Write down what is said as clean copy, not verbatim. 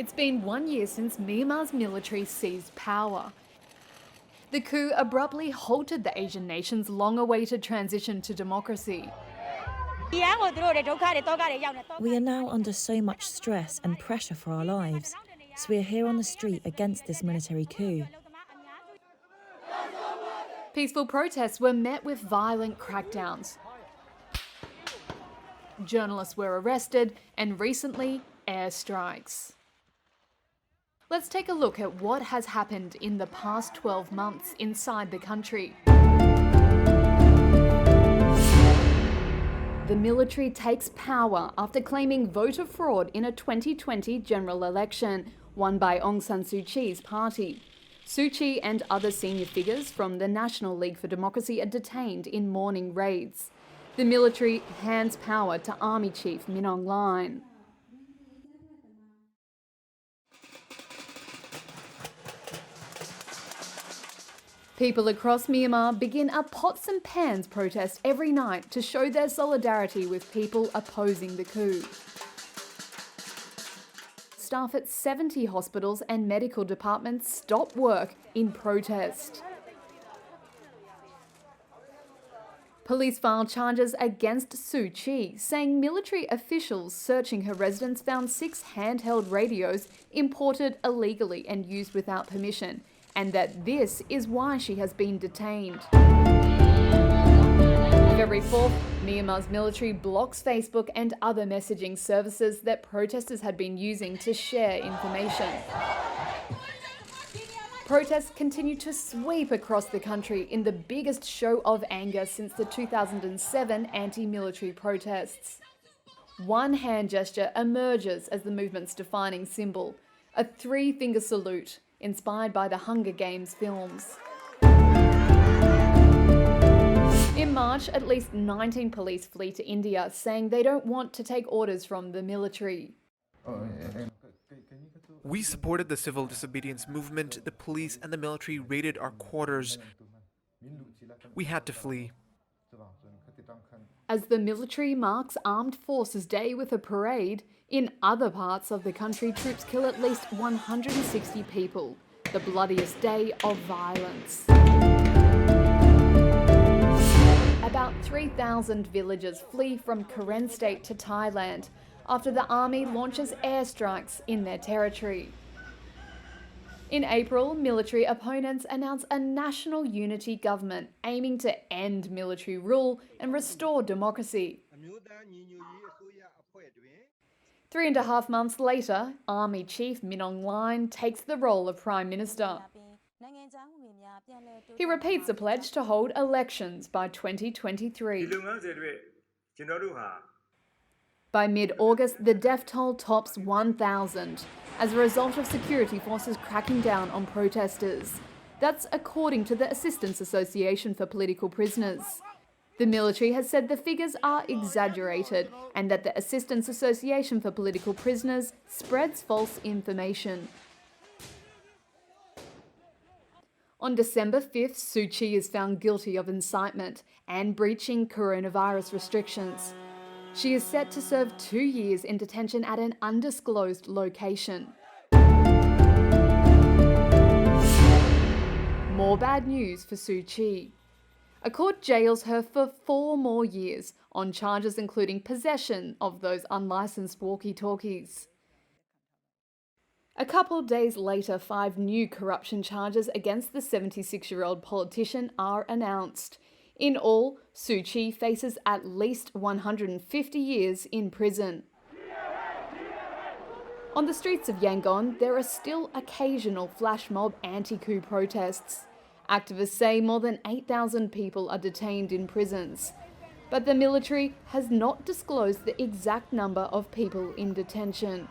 It's been 1 year since Myanmar's military seized power. The coup abruptly halted the Asian nation's long-awaited transition to democracy. We are now under so much stress and pressure for our lives, so we are here on the street against this military coup. Peaceful protests were met with violent crackdowns. Journalists were arrested, and recently, airstrikes. Let's take a look at what has happened in the past 12 months inside the country. The military takes power after claiming voter fraud in a 2020 general election, won by Aung San Suu Kyi's party. Suu Kyi and other senior figures from the National League for Democracy are detained in morning raids. The military hands power to Army Chief Min Aung Hlaing. People across Myanmar begin a pots and pans protest every night to show their solidarity with people opposing the coup. Staff at 70 hospitals and medical departments stop work in protest. Police filed charges against Suu Kyi, saying military officials searching her residence found 6 handheld radios imported illegally and used without permission, and that this is why she has been detained. February 4th, Myanmar's military blocks Facebook and other messaging services that protesters had been using to share information. Protests continue to sweep across the country in the biggest show of anger since the 2007 anti-military protests. One hand gesture emerges as the movement's defining symbol, a 3-finger salute inspired by the Hunger Games films. In March, at least 19 police flee to India, saying they don't want to take orders from the military. We supported the civil disobedience movement. The police and the military raided our quarters. We had to flee. As the military marks Armed Forces Day with a parade, in other parts of the country, troops kill at least 160 people, the bloodiest day of violence. About 3,000 villagers flee from Karen State to Thailand after the army launches airstrikes in their territory. In April, military opponents announced a national unity government aiming to end military rule and restore democracy. 3.5 months later, Army Chief Min Aung Hlaing takes the role of Prime Minister. He repeats a pledge to hold elections by 2023. By mid-August, the death toll tops 1,000 as a result of security forces cracking down on protesters. That's according to the Assistance Association for Political Prisoners. The military has said the figures are exaggerated and that the Assistance Association for Political Prisoners spreads false information. On December 5th, Suu Kyi is found guilty of incitement and breaching coronavirus restrictions. She is set to serve 2 years in detention at an undisclosed location. More bad news for Suu Kyi. A court jails her for 4 more years on charges including possession of those unlicensed walkie-talkies. A couple days later, 5 new corruption charges against the 76-year-old politician are announced. In all, Suu Kyi faces at least 150 years in prison. On the streets of Yangon, there are still occasional flash mob anti-coup protests. Activists say more than 8,000 people are detained in prisons. But the military has not disclosed the exact number of people in detention.